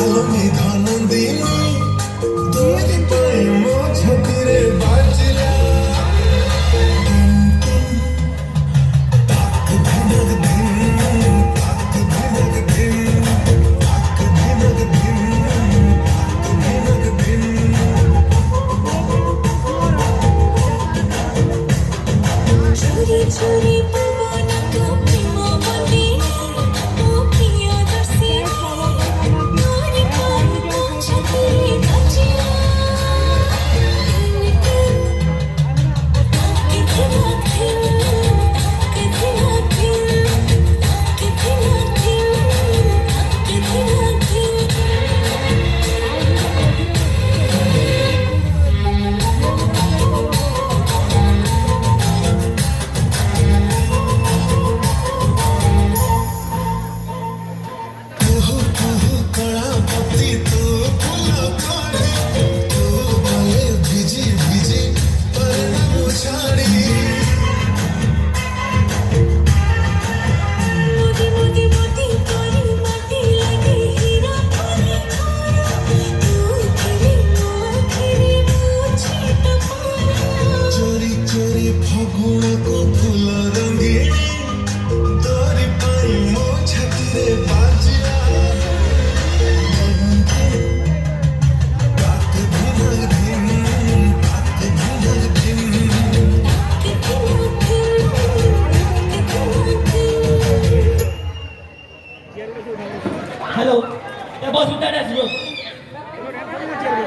आलो मेघानंदिनी तोरी पाई मो छातीरे बाजिला ताक धिनक धिन ताक धिनक धिन ताक धिनक धिन ताक धिनक धिन चोरी चोरी पवन का प्रेम बंदिनी ओ प्रिय दर्शिनी तोरी पाई मो छातीरे बाजिला कुहू कुहू कणापति तू फूल खड़े तू गले भिजी भिजी परिणाम छाड़ी मोदी मोदी मोदी तोरी माटी लगे हीरा परी खारा तू तेरी मुझे टपारा चोरी चोरी फगुण को फूल रंगीनी तोरी पाई मो छातीरे बाजिला ताक धिनक धिन ताक धिनक धिन Hello, the boss with that as you.